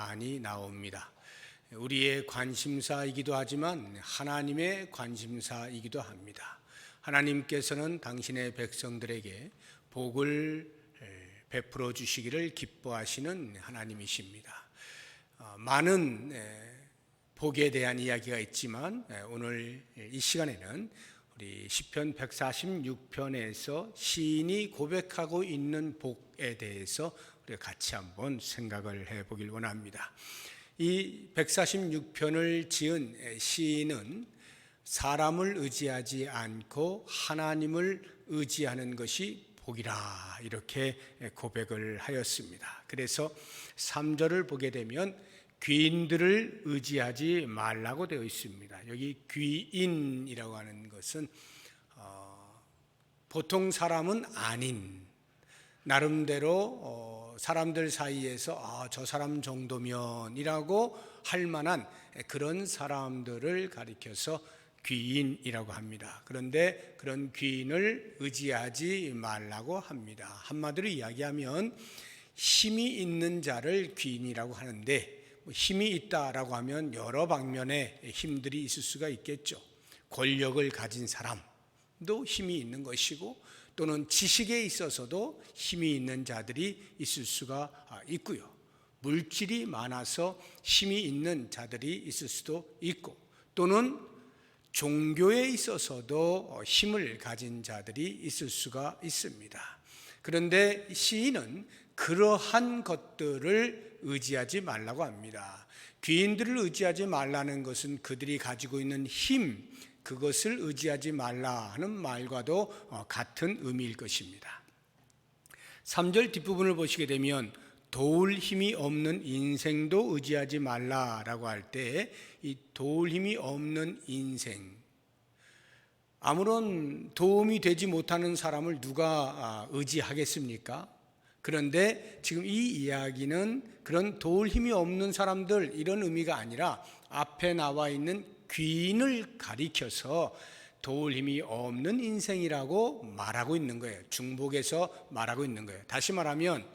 많이 나옵니다. 우리의 관심사이기도 하지만 하나님의 관심사이기도 합니다. 하나님께서는 당신의 백성들에게 복을 베풀어 주시기를 기뻐하시는 하나님이십니다. 많은 복에 대한 이야기가 있지만 오늘 이 시간에는 우리 시편 146편에서 시인이 고백하고 있는 복에 대해서 우리가 같이 한번 생각을 해보길 원합니다. 이 146편을 지은 시인은 사람을 의지하지 않고 하나님을 의지하는 것이 복이라 이렇게 고백을 하였습니다. 그래서 3절을 보게 되면 귀인들을 의지하지 말라고 되어 있습니다. 여기 귀인이라고 하는 것은 보통 사람은 아닌, 나름대로 사람들 사이에서 저 사람 정도면이라고 할 만한 그런 사람들을 가리켜서 귀인이라고 합니다. 그런데 그런 귀인을 의지하지 말라고 합니다. 한마디로 이야기하면 힘이 있는 자를 귀인이라고 하는데, 힘이 있다라고 하면 여러 방면의 힘들이 있을 수가 있겠죠. 권력을 가진 사람도 힘이 있는 것이고, 또는 지식에 있어서도 힘이 있는 자들이 있을 수가 있고요. 물질이 많아서 힘이 있는 자들이 있을 수도 있고, 또는 종교에 있어서도 힘을 가진 자들이 있을 수가 있습니다. 그런데 시인은 그러한 것들을 의지하지 말라고 합니다. 귀인들을 의지하지 말라는 것은 그들이 가지고 있는 힘, 그것을 의지하지 말라 하는 말과도 같은 의미일 것입니다. 3절 뒷부분을 보시게 되면 도울 힘이 없는 인생도 의지하지 말라라고 할 때 이 도울 힘이 없는 인생, 아무런 도움이 되지 못하는 사람을 누가 의지하겠습니까? 그런데 지금 이 이야기는 그런 도울 힘이 없는 사람들 이런 의미가 아니라 앞에 나와 있는 귀인을 가리켜서 도울 힘이 없는 인생이라고 말하고 있는 거예요. 중복해서 말하고 있는 거예요. 다시 말하면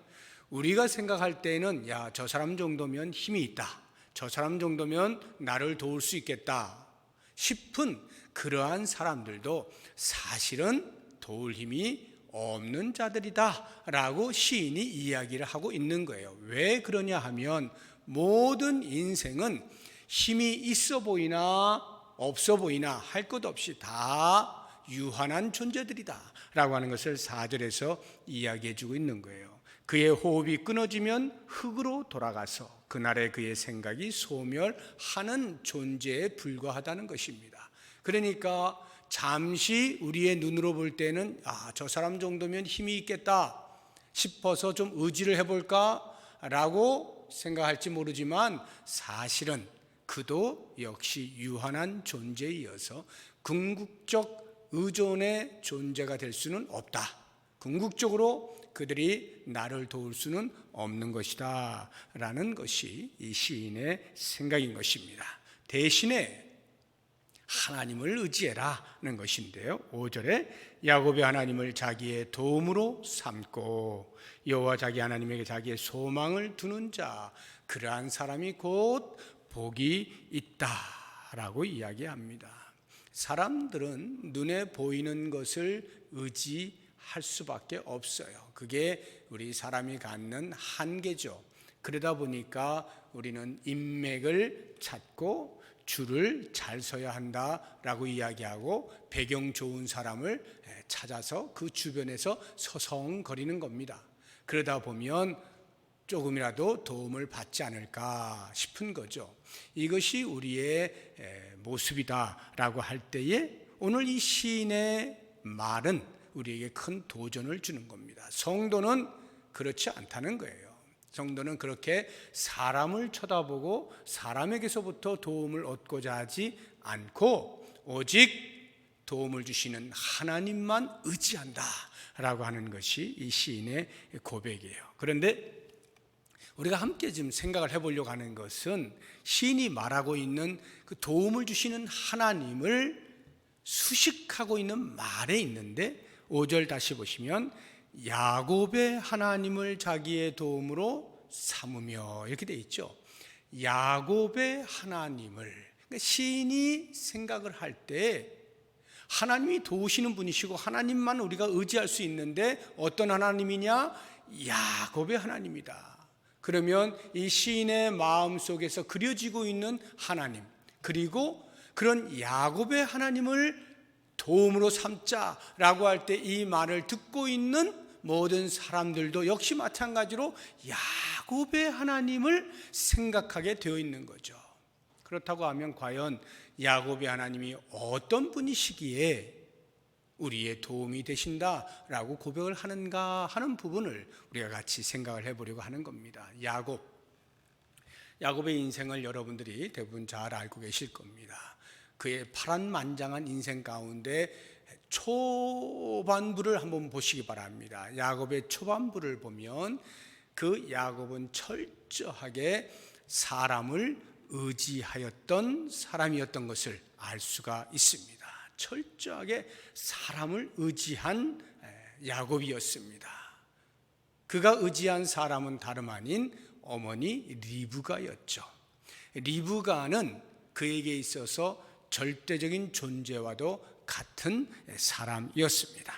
우리가 생각할 때는 저 사람 정도면 힘이 있다, 저 사람 정도면 나를 도울 수 있겠다 싶은 그러한 사람들도 사실은 도울 힘이 없는 자들이다 라고 시인이 이야기를 하고 있는 거예요. 왜 그러냐 하면 모든 인생은 힘이 있어 보이나 없어 보이나 할 것 없이 다 유한한 존재들이다 라고 하는 것을 4절에서 이야기해 주고 있는 거예요. 그의 호흡이 끊어지면 흙으로 돌아가서 그날의 그의 생각이 소멸하는 존재에 불과하다는 것입니다. 그러니까 잠시 우리의 눈으로 볼 때는 저 사람 정도면 힘이 있겠다 싶어서 좀 의지를 해볼까 라고 생각할지 모르지만 사실은 그도 역시 유한한 존재이어서 궁극적 의존의 존재가 될 수는 없다. 궁극적으로 그들이 나를 도울 수는 없는 것이다 라는 것이 이 시인의 생각인 것입니다. 대신에 하나님을 의지해라는 것인데요. 5절에 야곱의 하나님을 자기의 도움으로 삼고 여호와 자기 하나님에게 자기의 소망을 두는 자, 그러한 사람이 곧 복이 있다라고 이야기합니다. 사람들은 눈에 보이는 것을 의지할 수밖에 없어요. 그게 우리 사람이 갖는 한계죠. 그러다 보니까 우리는 인맥을 찾고 줄을 잘 서야 한다라고 이야기하고 배경 좋은 사람을 찾아서 그 주변에서 서성거리는 겁니다. 그러다 보면 조금이라도 도움을 받지 않을까 싶은 거죠. 이것이 우리의 모습이다라고 할 때에 오늘 이 시인의 말은 우리에게 큰 도전을 주는 겁니다. 성도는 그렇지 않다는 거예요. 성도는 그렇게 사람을 쳐다보고 사람에게서부터 도움을 얻고자 하지 않고 오직 도움을 주시는 하나님만 의지한다라고 하는 것이 이 시인의 고백이에요. 그런데 우리가 함께 지금 생각을 해보려고 하는 것은 시인이 말하고 있는 그 도움을 주시는 하나님을 수식하고 있는 말에 있는데 5절 다시 보시면 야곱의 하나님을 자기의 도움으로 삼으며 이렇게 돼 있죠. 야곱의 하나님을, 그러니까 시인이 생각을 할 때 하나님이 도우시는 분이시고 하나님만 우리가 의지할 수 있는데 어떤 하나님이냐? 야곱의 하나님이다. 그러면 이 시인의 마음속에서 그려지고 있는 하나님, 그리고 그런 야곱의 하나님을 도움으로 삼자라고 할 때 이 말을 듣고 있는 모든 사람들도 역시 마찬가지로 야곱의 하나님을 생각하게 되어 있는 거죠. 그렇다고 하면 과연 야곱의 하나님이 어떤 분이시기에 우리의 도움이 되신다라고 고백을 하는가 하는 부분을 우리가 같이 생각을 해보려고 하는 겁니다. 야곱의 인생을 여러분들이 대부분 잘 알고 계실 겁니다. 그의 파란만장한 인생 가운데 초반부를 한번 보시기 바랍니다. 야곱의 초반부를 보면 그 야곱은 철저하게 사람을 의지하였던 사람이었던 것을 알 수가 있습니다. 철저하게 사람을 의지한 야곱이었습니다. 그가 의지한 사람은 다름 아닌 어머니 리브가였죠. 리브가는 그에게 있어서 절대적인 존재와도 같은 사람이었습니다.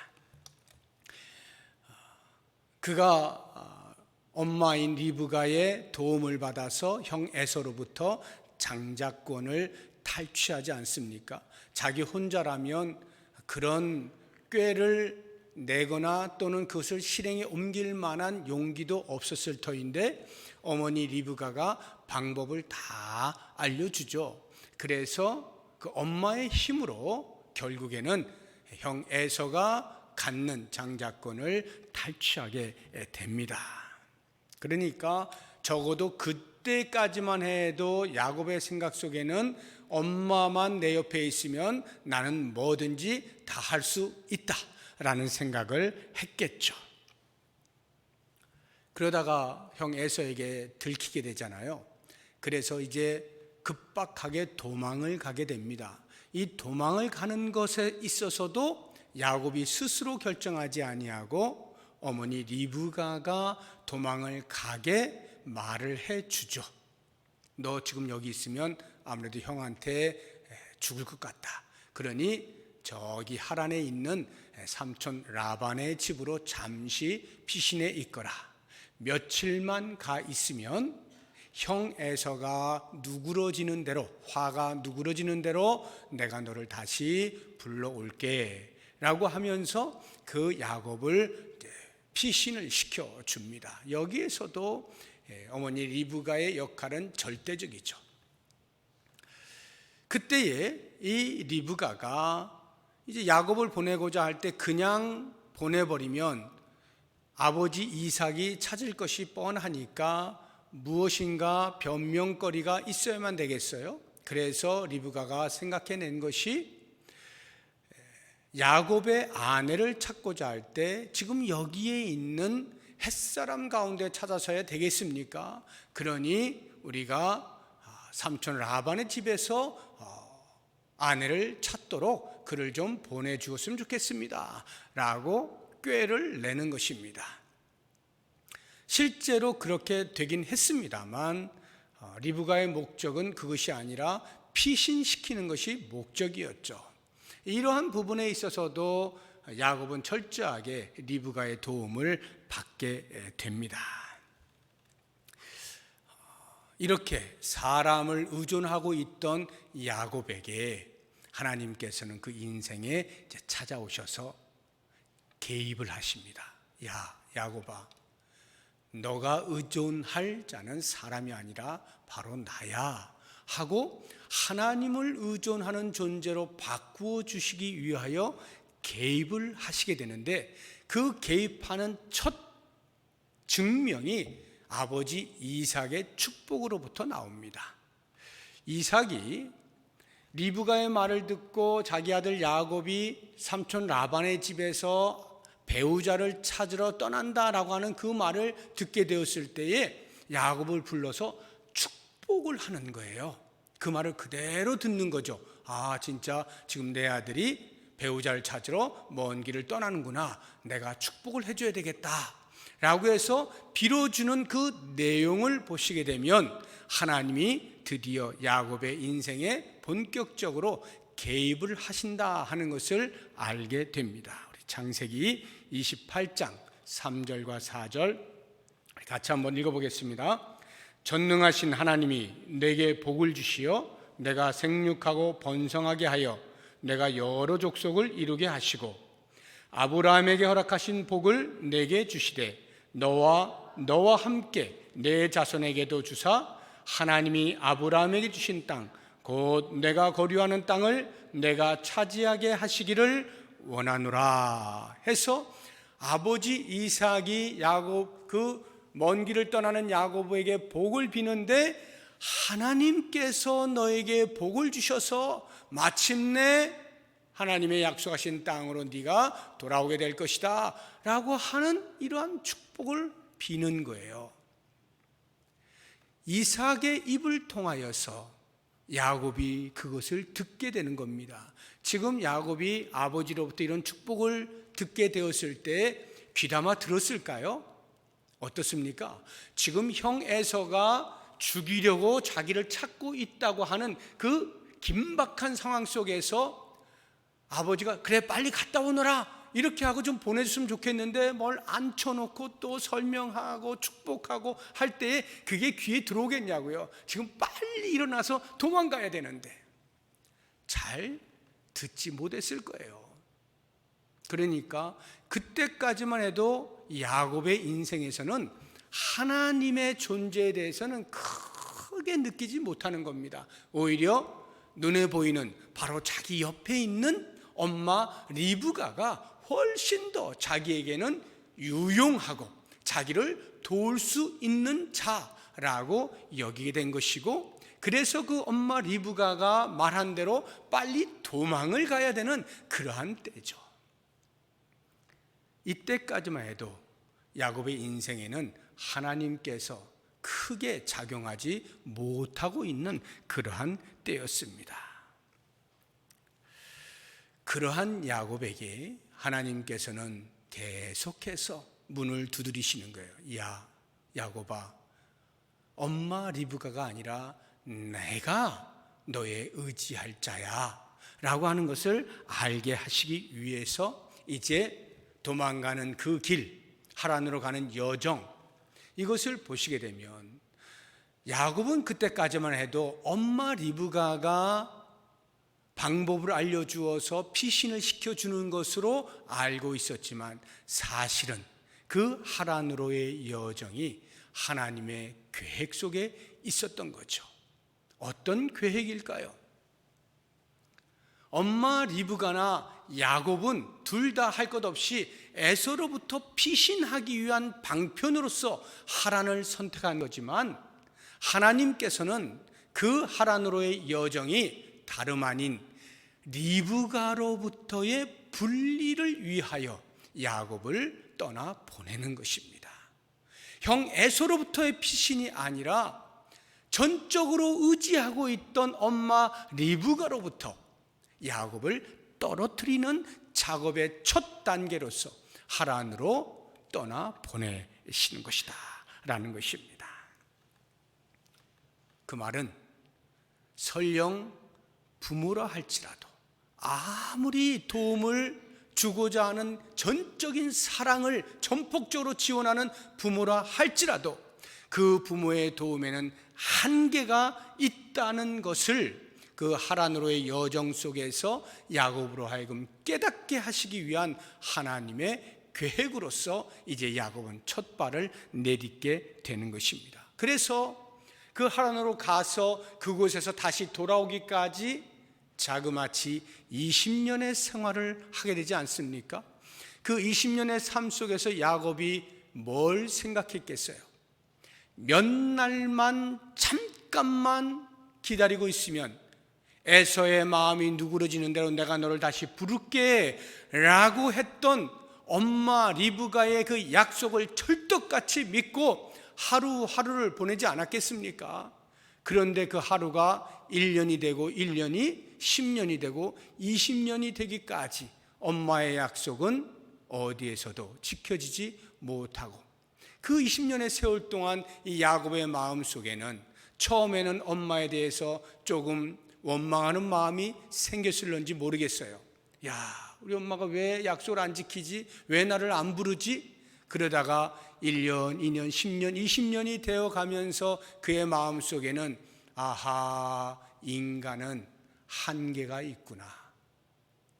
그가 엄마인 리브가의 도움을 받아서 형 에서로부터 장자권을 탈취하지 않습니까? 자기 혼자라면 그런 꾀를 내거나 또는 그것을 실행에 옮길 만한 용기도 없었을 터인데 어머니 리브가가 방법을 다 알려주죠. 그래서 그 엄마의 힘으로 결국에는 형 에서가 갖는 장자권을 탈취하게 됩니다. 그러니까 적어도 그때까지만 해도 야곱의 생각 속에는 엄마만 내 옆에 있으면 나는 뭐든지 다 할 수 있다라는 생각을 했겠죠. 그러다가 형 에서에게 들키게 되잖아요. 그래서 이제 급박하게 도망을 가게 됩니다. 이 도망을 가는 것에 있어서도 야곱이 스스로 결정하지 아니하고 어머니 리브가가 도망을 가게 말을 해주죠. 너 지금 여기 있으면 아무래도 형한테 죽을 것 같다. 그러니 저기 하란에 있는 삼촌 라반의 집으로 잠시 피신해 있거라. 며칠만 가 있으면 형 에서가 누그러지는 대로, 화가 누그러지는 대로 내가 너를 다시 불러올게 라고 하면서 그 야곱을 피신을 시켜줍니다. 여기에서도 어머니 리브가의 역할은 절대적이죠. 그때에 이 리브가가 이제 야곱을 보내고자 할 때 그냥 보내버리면 아버지 이삭이 찾을 것이 뻔하니까 무엇인가 변명거리가 있어야만 되겠어요. 그래서 리브가가 생각해낸 것이 야곱의 아내를 찾고자 할 때 지금 여기에 있는 햇사람 가운데 찾아서야 되겠습니까? 그러니 우리가 삼촌 라반의 집에서 아내를 찾도록 그를 좀 보내주었으면 좋겠습니다 라고 꾀를 내는 것입니다. 실제로 그렇게 되긴 했습니다만 리브가의 목적은 그것이 아니라 피신시키는 것이 목적이었죠. 이러한 부분에 있어서도 야곱은 철저하게 리브가의 도움을 받게 됩니다. 이렇게 사람을 의존하고 있던 야곱에게 하나님께서는 그 인생에 찾아오셔서 개입을 하십니다. 야, 야곱아, 너가 의존할 자는 사람이 아니라 바로 나야 하고 하나님을 의존하는 존재로 바꾸어 주시기 위하여 개입을 하시게 되는데 그 개입하는 첫 증명이 아버지 이삭의 축복으로부터 나옵니다. 이삭이 리브가의 말을 듣고 자기 아들 야곱이 삼촌 라반의 집에서 배우자를 찾으러 떠난다라고 하는 그 말을 듣게 되었을 때에 야곱을 불러서 축복을 하는 거예요. 그 말을 그대로 듣는 거죠. 아, 진짜 지금 내 아들이 배우자를 찾으러 먼 길을 떠나는구나. 내가 축복을 해줘야 되겠다 라고 해서 빌어주는 그 내용을 보시게 되면 하나님이 드디어 야곱의 인생에 본격적으로 개입을 하신다 하는 것을 알게 됩니다. 우리 창세기 28장 3절과 4절 같이 한번 읽어보겠습니다. 전능하신 하나님이 내게 복을 주시어 내가 생육하고 번성하게 하여 내가 여러 족속을 이루게 하시고 아브라함에게 허락하신 복을 내게 주시되 너와 함께 내 자손에게도 주사 하나님이 아브라함에게 주신 땅 곧 내가 거류하는 땅을 내가 차지하게 하시기를 원하노라 해서 아버지 이삭이 야곱 그 먼 길을 떠나는 야곱에게 복을 비는데 하나님께서 너에게 복을 주셔서 마침내 하나님의 약속하신 땅으로 네가 돌아오게 될 것이다 라고 하는 이러한 축복을 비는 거예요. 이삭의 입을 통하여서 야곱이 그것을 듣게 되는 겁니다. 지금 야곱이 아버지로부터 이런 축복을 듣게 되었을 때 귀담아 들었을까요? 어떻습니까? 지금 형 에서가 죽이려고 자기를 찾고 있다고 하는 그 긴박한 상황 속에서 아버지가 그래 빨리 갔다 오너라 이렇게 하고 좀 보내줬으면 좋겠는데 뭘 앉혀놓고 또 설명하고 축복하고 할 때에 그게 귀에 들어오겠냐고요. 지금 빨리 일어나서 도망가야 되는데 잘 듣지 못했을 거예요. 그러니까 그때까지만 해도 야곱의 인생에서는 하나님의 존재에 대해서는 크게 느끼지 못하는 겁니다. 오히려 눈에 보이는 바로 자기 옆에 있는 엄마 리브가가 훨씬 더 자기에게는 유용하고 자기를 도울 수 있는 자라고 여기게 된 것이고, 그래서 그 엄마 리브가가 말한 대로 빨리 도망을 가야 되는 그러한 때죠. 이때까지만 해도 야곱의 인생에는 하나님께서 크게 작용하지 못하고 있는 그러한 때였습니다. 그러한 야곱에게 하나님께서는 계속해서 문을 두드리시는 거예요. 야, 야곱아, 엄마 리브가가 아니라 내가 너의 의지할 자야 라고 하는 것을 알게 하시기 위해서 이제 도망가는 그 길, 하란으로 가는 여정, 이것을 보시게 되면 야곱은 그때까지만 해도 엄마 리브가가 방법을 알려주어서 피신을 시켜주는 것으로 알고 있었지만 사실은 그 하란으로의 여정이 하나님의 계획 속에 있었던 거죠. 어떤 계획일까요? 엄마 리브가나 야곱은 둘 다 할 것 없이 에서로부터 피신하기 위한 방편으로서 하란을 선택한 거지만 하나님께서는 그 하란으로의 여정이 다름 아닌 리브가로부터의 분리를 위하여 야곱을 떠나 보내는 것입니다. 형 에서로부터의 피신이 아니라 전적으로 의지하고 있던 엄마 리브가로부터 야곱을 떨어뜨리는 작업의 첫 단계로서 하란으로 떠나 보내시는 것이다 라는 것입니다. 그 말은 설령 부모라 할지라도 아무리 도움을 주고자 하는 전적인 사랑을 전폭적으로 지원하는 부모라 할지라도 그 부모의 도움에는 한계가 있다는 것을 그 하란으로의 여정 속에서 야곱으로 하여금 깨닫게 하시기 위한 하나님의 계획으로서 이제 야곱은 첫 발을 내딛게 되는 것입니다. 그래서 그 하란으로 가서 그곳에서 다시 돌아오기까지 자그마치 20년의 생활을 하게 되지 않습니까? 그 20년의 삶 속에서 야곱이 뭘 생각했겠어요? 몇 날만 잠깐만 기다리고 있으면 에서의 마음이 누그러지는 대로 내가 너를 다시 부를게 라고 했던 엄마 리브가의 그 약속을 철떡같이 믿고 하루하루를 보내지 않았겠습니까? 그런데 그 하루가 1년이 되고 1년이 10년이 되고 20년이 되기까지 엄마의 약속은 어디에서도 지켜지지 못하고 그 20년의 세월 동안 이 야곱의 마음 속에는 처음에는 엄마에 대해서 조금 원망하는 마음이 생겼을런지 모르겠어요. 야, 우리 엄마가 왜 약속을 안 지키지? 왜 나를 안 부르지? 그러다가 1년, 2년, 10년, 20년이 되어 가면서 그의 마음 속에는 아하, 인간은 한계가 있구나.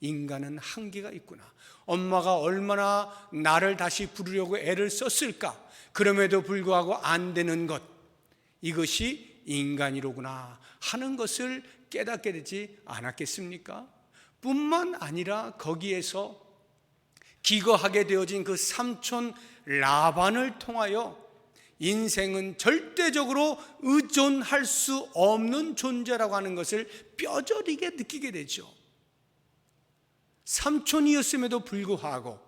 인간은 한계가 있구나. 엄마가 얼마나 나를 다시 부르려고 애를 썼을까? 그럼에도 불구하고 안 되는 것, 이것이 인간이로구나 하는 것을 깨닫게 되지 않았겠습니까? 뿐만 아니라 거기에서 기거하게 되어진 그 삼촌 라반을 통하여 인생은 절대적으로 의존할 수 없는 존재라고 하는 것을 뼈저리게 느끼게 되죠. 삼촌이었음에도 불구하고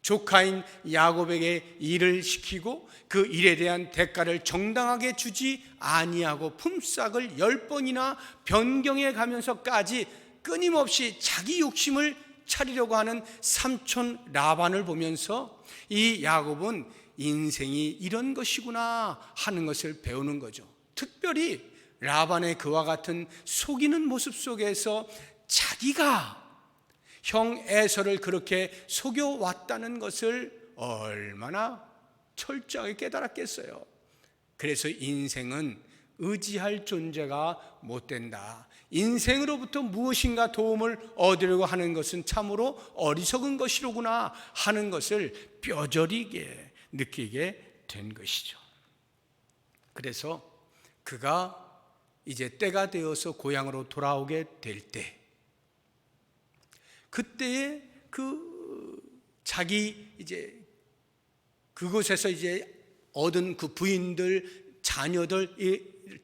조카인 야곱에게 일을 시키고 그 일에 대한 대가를 정당하게 주지 아니하고 품삯을 10번이나 변경해 가면서까지 끊임없이 자기 욕심을 차리려고 하는 삼촌 라반을 보면서 이 야곱은 인생이 이런 것이구나 하는 것을 배우는 거죠. 특별히 라반의 그와 같은 속이는 모습 속에서 자기가 형 에서를 그렇게 속여왔다는 것을 얼마나 철저하게 깨달았겠어요. 그래서 인생은 의지할 존재가 못 된다. 인생으로부터 무엇인가 도움을 얻으려고 하는 것은 참으로 어리석은 것이로구나 하는 것을 뼈저리게 느끼게 된 것이죠. 그래서 그가 이제 때가 되어서 고향으로 돌아오게 될 때, 그때에 자기 이제 그곳에서 이제 얻은 그 부인들, 자녀들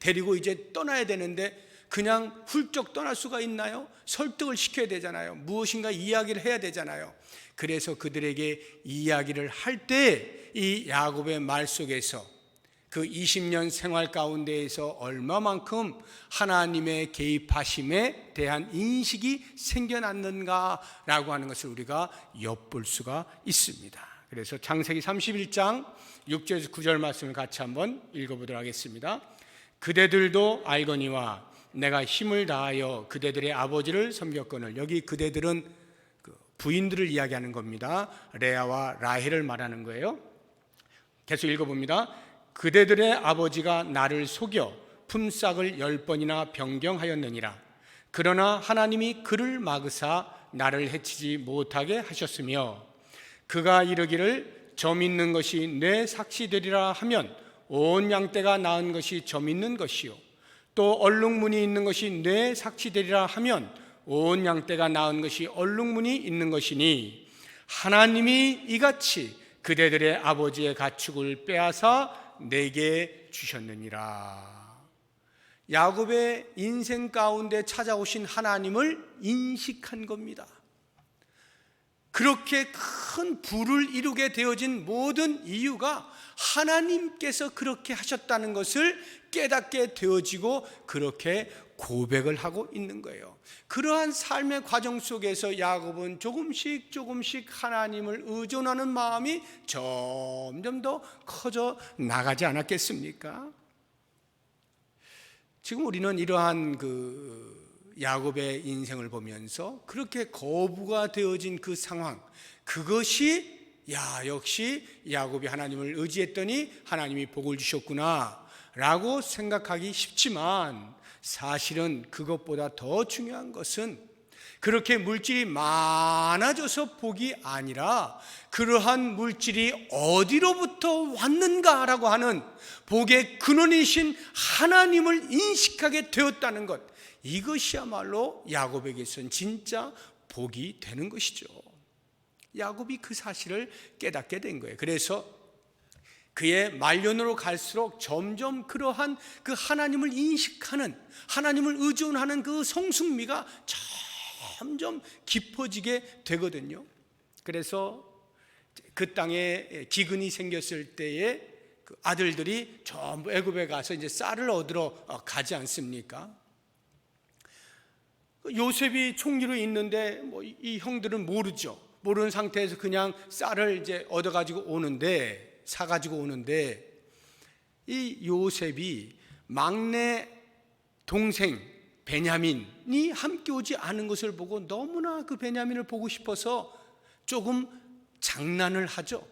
데리고 이제 떠나야 되는데 그냥 훌쩍 떠날 수가 있나요? 설득을 시켜야 되잖아요. 무엇인가 이야기를 해야 되잖아요. 그래서 그들에게 이야기를 할 때 이 야곱의 말 속에서 그 20년 생활 가운데에서 얼마만큼 하나님의 개입하심에 대한 인식이 생겨났는가라고 하는 것을 우리가 엿볼 수가 있습니다. 그래서 창세기 31장 6절에서 9절 말씀을 같이 한번 읽어보도록 하겠습니다. 그대들도 알거니와 내가 힘을 다하여 그대들의 아버지를 섬겼거늘. 여기 그대들은 부인들을 이야기하는 겁니다. 레아와 라헬을 말하는 거예요. 계속 읽어봅니다. 그대들의 아버지가 나를 속여 품삯을 10번이나 변경하였느니라. 그러나 하나님이 그를 막으사 나를 해치지 못하게 하셨으며 그가 이르기를 점 있는 것이 내 삭시되리라 하면 온 양떼가 낳은 것이 점 있는 것이요 또 얼룩무늬 있는 것이 내 삭시되리라 하면 온 양떼가 낳은 것이 얼룩무늬 있는 것이니 하나님이 이같이 그대들의 아버지의 가축을 빼앗아 내게 주셨느니라. 야곱의 인생 가운데 찾아오신 하나님을 인식한 겁니다. 그렇게 큰 부를 이루게 되어진 모든 이유가 하나님께서 그렇게 하셨다는 것을 깨닫게 되어지고 그렇게 고백을 하고 있는 거예요. 그러한 삶의 과정 속에서 야곱은 조금씩 하나님을 의존하는 마음이 점점 더 커져 나가지 않았겠습니까? 지금 우리는 이러한 야곱의 인생을 보면서 그렇게 거부가 되어진 그 상황, 그것이 역시 야곱이 하나님을 의지했더니 하나님이 복을 주셨구나 라고 생각하기 쉽지만, 사실은 그것보다 더 중요한 것은 그렇게 물질이 많아져서 복이 아니라 그러한 물질이 어디로부터 왔는가라고 하는 복의 근원이신 하나님을 인식하게 되었다는 것, 이것이야말로 야곱에게선 진짜 복이 되는 것이죠. 야곱이 그 사실을 깨닫게 된 거예요. 그래서 그의 말년으로 갈수록 점점 그러한 그 하나님을 인식하는, 하나님을 의존하는 그 성숙미가 점점 깊어지게 되거든요. 그래서 그 땅에 기근이 생겼을 때에 그 아들들이 전부 애굽에 가서 이제 쌀을 얻으러 가지 않습니까? 요셉이 총리로 있는데 이 형들은 모르죠. 모르는 상태에서 그냥 쌀을 이제 얻어가지고 오는데, 사가지고 오는데 이 요셉이 막내 동생 베냐민이 함께 오지 않은 것을 보고 너무나 그 베냐민을 보고 싶어서 조금 장난을 하죠.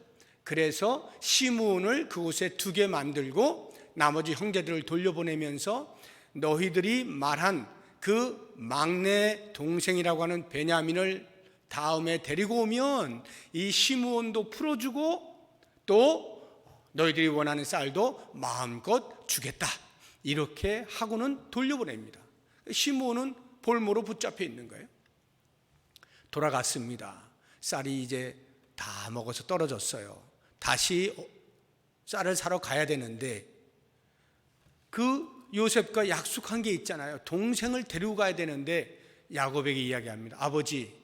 그래서 시므온을 그곳에 두게 만들고 나머지 형제들을 돌려보내면서 너희들이 말한 그 막내 동생이라고 하는 베냐민을 다음에 데리고 오면 이 시므온도 풀어주고 또 너희들이 원하는 쌀도 마음껏 주겠다, 이렇게 하고는 돌려보냅니다. 시므온은 볼모로 붙잡혀 있는 거예요. 돌아갔습니다. 쌀이 이제 다 먹어서 떨어졌어요. 다시 쌀을 사러 가야 되는데 그 요셉과 약속한 게 있잖아요. 동생을 데리고 가야 되는데 야곱에게 이야기합니다. 아버지,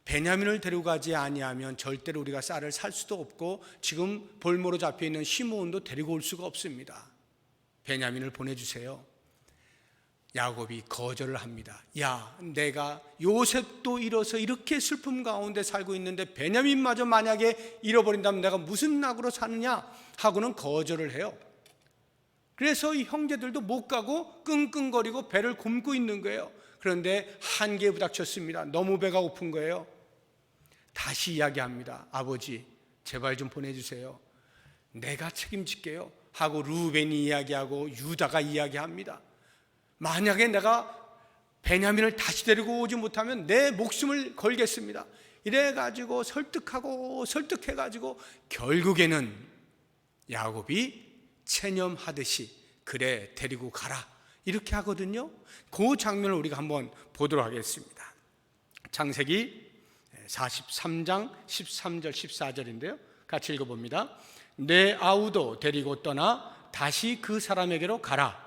베냐민을 데리고 가지 아니하면 절대로 우리가 쌀을 살 수도 없고 지금 볼모로 잡혀있는 시므온도 데리고 올 수가 없습니다. 베냐민을 보내주세요. 야곱이 거절을 합니다. 야, 내가 요셉도 잃어서 이렇게 슬픔 가운데 살고 있는데 베냐민마저 만약에 잃어버린다면 내가 무슨 낙으로 사느냐 하고는 거절을 해요. 그래서 이 형제들도 못 가고 끙끙거리고 배를 굶고 있는 거예요. 그런데 한계에 부닥쳤습니다. 너무 배가 고픈 거예요. 다시 이야기합니다. 아버지, 제발 좀 보내주세요. 내가 책임질게요 하고 루벤이 이야기하고 유다가 이야기합니다. 만약에 내가 베냐민을 다시 데리고 오지 못하면 내 목숨을 걸겠습니다. 이래가지고 설득해가지고 결국에는 야곱이 체념하듯이 그래 데리고 가라 이렇게 하거든요. 그 장면을 우리가 한번 보도록 하겠습니다. 창세기 43장 13절 14절인데요 같이 읽어봅니다. 내 아우도 데리고 떠나 다시 그 사람에게로 가라.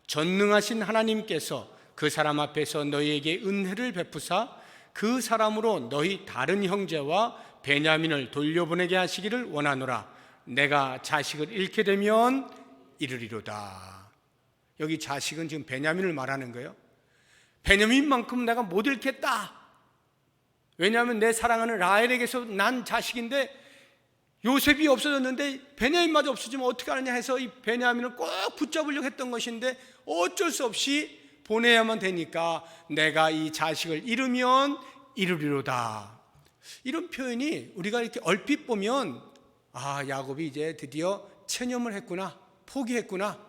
전능하신 하나님께서 그 사람 앞에서 너희에게 은혜를 베푸사 그 사람으로 너희 다른 형제와 베냐민을 돌려보내게 하시기를 원하노라. 내가 자식을 잃게 되면 이르리로다. 여기 자식은 지금 베냐민을 말하는 거예요. 베냐민만큼 내가 못 잃겠다. 왜냐하면 내 사랑하는 라헬에게서 난 자식인데 요셉이 없어졌는데 베냐민마저 없어지면 어떻게 하느냐 해서 이 베냐민을 꼭 붙잡으려고 했던 것인데 어쩔 수 없이 보내야만 되니까 내가 이 자식을 잃으면 이르리로다. 이런 표현이 우리가 이렇게 얼핏 보면 아, 야곱이 이제 드디어 체념을 했구나, 포기했구나,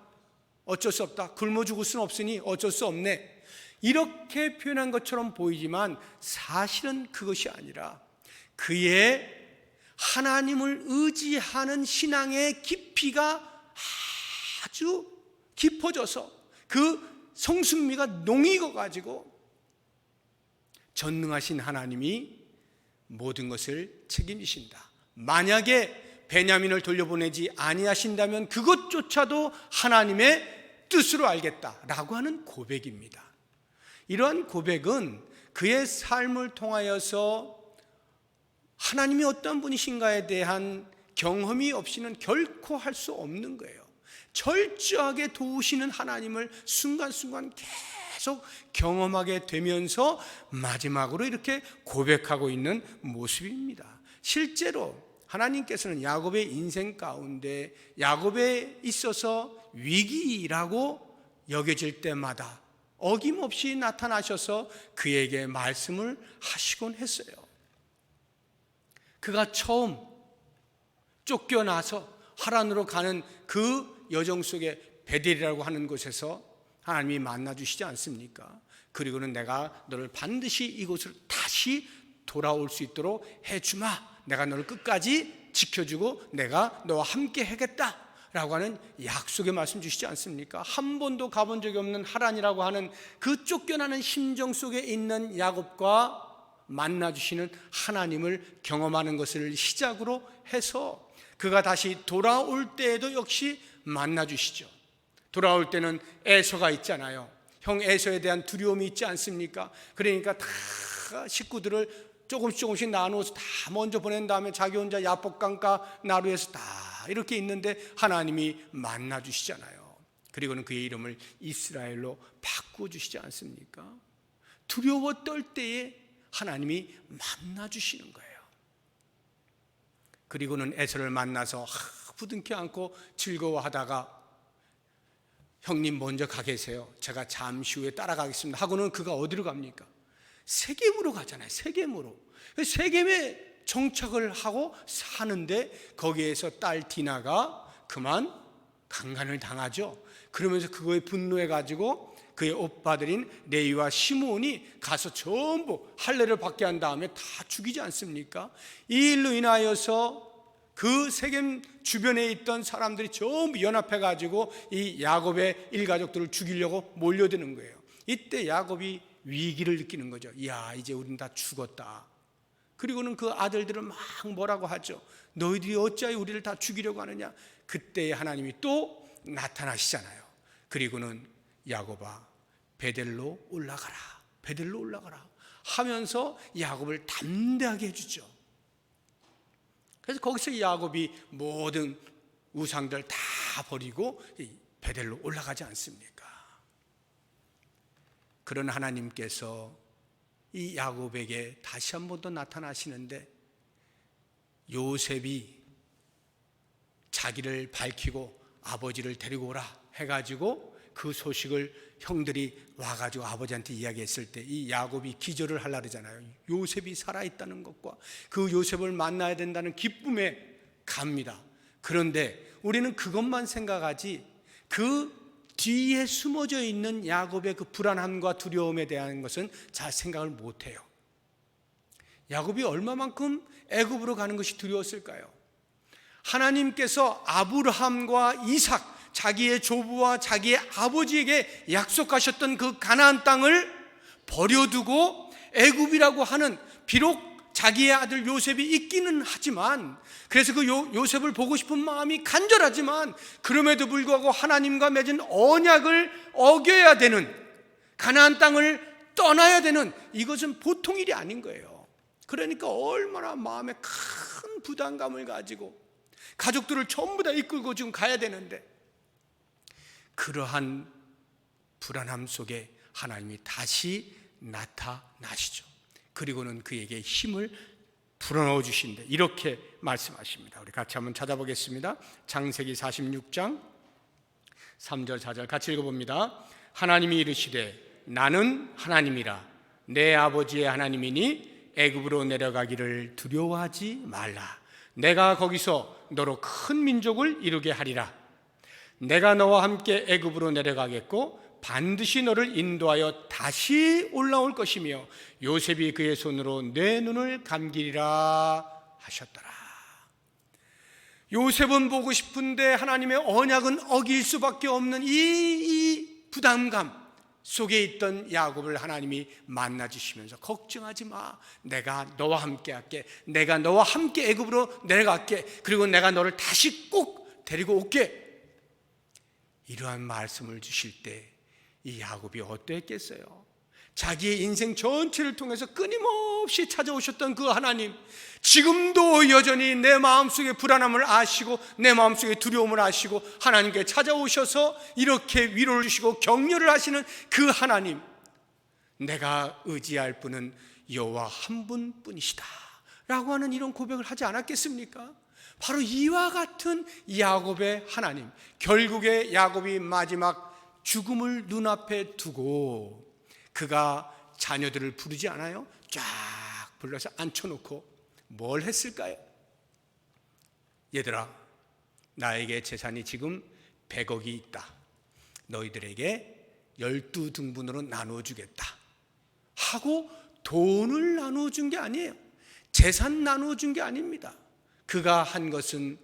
어쩔 수 없다, 굶어 죽을 수는 없으니 어쩔 수 없네, 이렇게 표현한 것처럼 보이지만 사실은 그것이 아니라 그의 하나님을 의지하는 신앙의 깊이가 아주 깊어져서 그 성숙미가 농익어가지고 전능하신 하나님이 모든 것을 책임지신다. 만약에 베냐민을 돌려보내지 아니하신다면 그것조차도 하나님의 뜻으로 알겠다라고 하는 고백입니다. 이러한 고백은 그의 삶을 통하여서 하나님이 어떤 분이신가에 대한 경험이 없이는 결코 할 수 없는 거예요. 철저하게 도우시는 하나님을 순간순간 계속 경험하게 되면서 마지막으로 이렇게 고백하고 있는 모습입니다. 실제로 하나님께서는 야곱의 인생 가운데 야곱에 있어서 위기라고 여겨질 때마다 어김없이 나타나셔서 그에게 말씀을 하시곤 했어요. 그가 처음 쫓겨나서 하란으로 가는 그 여정 속에 베델이라고 하는 곳에서 하나님이 만나주시지 않습니까? 그리고는 내가 너를 반드시 이곳을 다시 돌아올 수 있도록 해주마. 내가 너를 끝까지 지켜주고 내가 너와 함께 하겠다 라고 하는 약속의 말씀 주시지 않습니까? 한 번도 가본 적이 없는 하란이라고 하는 그 쫓겨나는 심정 속에 있는 야곱과 만나주시는 하나님을 경험하는 것을 시작으로 해서 그가 다시 돌아올 때에도 역시 만나주시죠. 돌아올 때는 에서가 있잖아요. 형 에서에 대한 두려움이 있지 않습니까? 그러니까 다 식구들을 조금씩 나누어서 다 먼저 보낸 다음에 자기 혼자 야복강가 나루에서 다 이렇게 있는데 하나님이 만나주시잖아요. 그리고는 그의 이름을 이스라엘로 바꾸어주시지 않습니까? 두려워 떨 때에 하나님이 만나주시는 거예요. 그리고는 에서를 만나서 부둥켜 안고 즐거워하다가 형님 먼저 가 계세요. 제가 잠시 후에 따라가겠습니다 하고는 그가 어디로 갑니까? 세겜으로 가잖아요. 세겜으로. 세겜에 정착을 하고 사는데 거기에서 딸 디나가 그만 강간을 당하죠. 그러면서 그거에 분노해가지고 그의 오빠들인 레위와 시므온이 가서 전부 할례를 받게 한 다음에 다 죽이지 않습니까? 이 일로 인하여서 그 세겜 주변에 있던 사람들이 전부 연합해가지고 이 야곱의 일가족들을 죽이려고 몰려드는 거예요. 이때 야곱이 위기를 느끼는 거죠. 이야, 이제 우리는 다 죽었다. 그리고는 그 아들들은 막 뭐라고 하죠. 너희들이 어찌하여 우리를 다 죽이려고 하느냐. 그때 하나님이 또 나타나시잖아요. 그리고는 야곱아, 베델로 올라가라, 베델로 올라가라 하면서 야곱을 담대하게 해주죠. 그래서 거기서 야곱이 모든 우상들 다 버리고 베델로 올라가지 않습니까? 그런 하나님께서 이 야곱에게 다시 한 번 더 나타나시는데 요셉이 자기를 밝히고 아버지를 데리고 오라 해가지고 그 소식을 형들이 와가지고 아버지한테 이야기했을 때 이 야곱이 기절을 하려고 그러잖아요. 요셉이 살아있다는 것과 그 요셉을 만나야 된다는 기쁨에 갑니다. 그런데 우리는 그것만 생각하지 그 뒤에 숨어져 있는 야곱의 그 불안함과 두려움에 대한 것은 잘 생각을 못해요. 야곱이 얼마만큼 애굽으로 가는 것이 두려웠을까요? 하나님께서 아브라함과 이삭, 자기의 조부와 자기의 아버지에게 약속하셨던 그 가나안 땅을 버려두고 애굽이라고 하는, 비록 자기의 아들 요셉이 있기는 하지만, 그래서 그 요셉을 보고 싶은 마음이 간절하지만 그럼에도 불구하고 하나님과 맺은 언약을 어겨야 되는, 가나안 땅을 떠나야 되는, 이것은 보통 일이 아닌 거예요. 그러니까 얼마나 마음에 큰 부담감을 가지고 가족들을 전부 다 이끌고 지금 가야 되는데, 그러한 불안함 속에 하나님이 다시 나타나시죠. 그리고는 그에게 힘을 불어넣어 주신다, 이렇게 말씀하십니다. 우리 같이 한번 찾아보겠습니다. 창세기 46장 3절 4절 같이 읽어봅니다. 하나님이 이르시되 나는 하나님이라, 내 아버지의 하나님이니 애굽으로 내려가기를 두려워하지 말라. 내가 거기서 너로 큰 민족을 이루게 하리라. 내가 너와 함께 애굽으로 내려가겠고 반드시 너를 인도하여 다시 올라올 것이며 요셉이 그의 손으로 내 눈을 감기리라 하셨더라. 요셉은 보고 싶은데 하나님의 언약은 어길 수밖에 없는 이 부담감 속에 있던 야곱을 하나님이 만나주시면서 걱정하지 마, 내가 너와 함께 할게, 내가 너와 함께 애굽으로 내려갈게, 그리고 내가 너를 다시 꼭 데리고 올게, 이러한 말씀을 주실 때 이 야곱이 어떠했겠어요? 자기의 인생 전체를 통해서 끊임없이 찾아오셨던 그 하나님, 지금도 여전히 내 마음속의 불안함을 아시고 내 마음속의 두려움을 아시고 하나님께 찾아오셔서 이렇게 위로를 주시고 격려를 하시는 그 하나님, 내가 의지할 분은 여호와 한 분뿐이시다 라고 하는 이런 고백을 하지 않았겠습니까? 바로 이와 같은 야곱의 하나님, 결국에 야곱이 마지막 죽음을 눈앞에 두고 그가 자녀들을 부르지 않아요? 쫙 불러서 앉혀놓고 뭘 했을까요? 얘들아, 나에게 재산이 지금 100억이 있다. 너희들에게 12등분으로 나누어주겠다 하고 돈을 나누어준 게 아니에요. 재산 나누어준 게 아닙니다. 그가 한 것은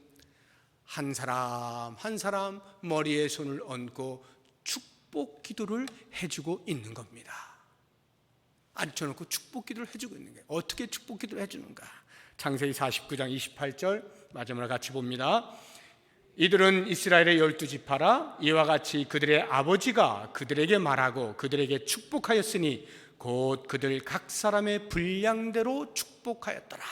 한 사람 한 사람 머리에 손을 얹고 축복 기도를 해주고 있는 겁니다. 앉혀놓고 축복 기도를 해주고 있는 거예요. 어떻게 축복 기도를 해주는가? 창세기 49장 28절 마지막으로 같이 봅니다. 이들은 이스라엘의 12지파라. 이와 같이 그들의 아버지가 그들에게 말하고 그들에게 축복하였으니 곧 그들 각 사람의 분량대로 축복하였더라.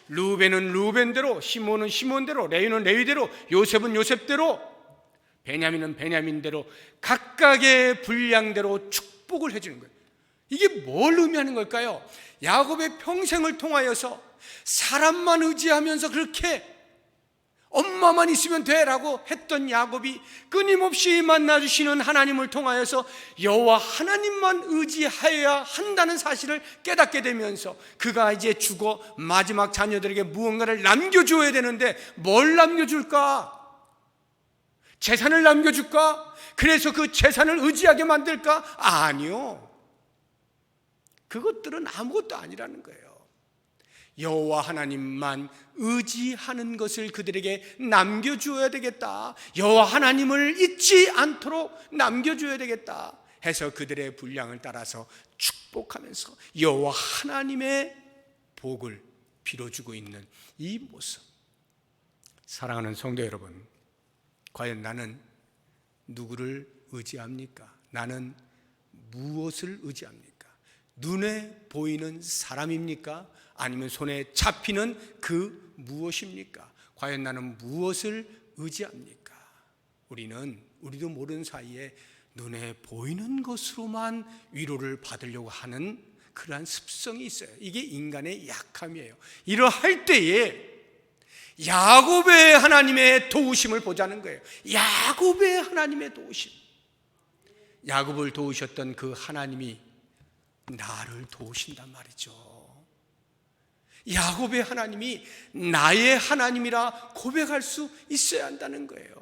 루벤은 루벤대로, 시몬은 시몬대로, 레위는 레위대로, 요셉은 요셉대로, 베냐민은 베냐민대로 각각의 분량대로 축복을 해주는 거예요. 이게 뭘 의미하는 걸까요? 야곱의 평생을 통하여서 사람만 의지하면서 그렇게 엄마만 있으면 돼라고 했던 야곱이 끊임없이 만나주시는 하나님을 통하여서 여호와 하나님만 의지하여야 한다는 사실을 깨닫게 되면서 그가 이제 죽어 마지막 자녀들에게 무언가를 남겨줘야 되는데 뭘 남겨줄까? 재산을 남겨줄까? 그래서 그 재산을 의지하게 만들까? 아니요. 그것들은 아무것도 아니라는 거예요. 여호와 하나님만 의지하는 것을 그들에게 남겨주어야 되겠다. 여호와 하나님을 잊지 않도록 남겨줘야 되겠다 해서 그들의 분량을 따라서 축복하면서 여호와 하나님의 복을 빌어주고 있는 이 모습. 사랑하는 성도 여러분, 과연 나는 누구를 의지합니까? 나는 무엇을 의지합니까? 눈에 보이는 사람입니까? 아니면 손에 잡히는 그 무엇입니까? 과연 나는 무엇을 의지합니까? 우리도 모르는 사이에 눈에 보이는 것으로만 위로를 받으려고 하는 그러한 습성이 있어요. 이게 인간의 약함이에요. 이러할 때에 야곱의 하나님의 도우심을 보자는 거예요. 야곱의 하나님의 도우심. 야곱을 도우셨던 그 하나님이 나를 도우신단 말이죠. 야곱의 하나님이 나의 하나님이라 고백할 수 있어야 한다는 거예요.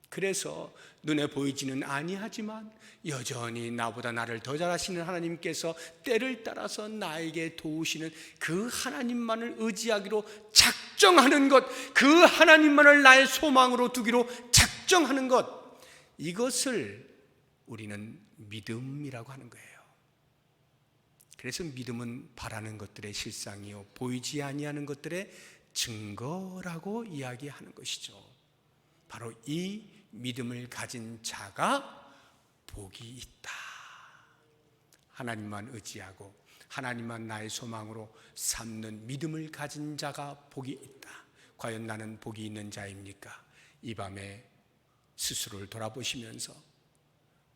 그래서 눈에 보이지는 아니하지만 여전히 나보다 나를 더 잘하시는 하나님께서 때를 따라서 나에게 도우시는 그 하나님만을 의지하기로 작정하는 것, 그 하나님만을 나의 소망으로 두기로 작정하는 것, 이것을 우리는 믿음이라고 하는 거예요. 그래서 믿음은 바라는 것들의 실상이요 보이지 아니하는 것들의 증거라고 이야기하는 것이죠. 바로 이 믿음을 가진 자가 복이 있다. 하나님만 의지하고 하나님만 나의 소망으로 삼는 믿음을 가진 자가 복이 있다. 과연 나는 복이 있는 자입니까? 이 밤에 스스로를 돌아보시면서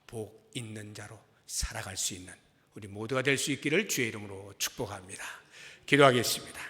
복 있는 자로 살아갈 수 있는 우리 모두가 될 수 있기를 주의 이름으로 축복합니다. 기도하겠습니다.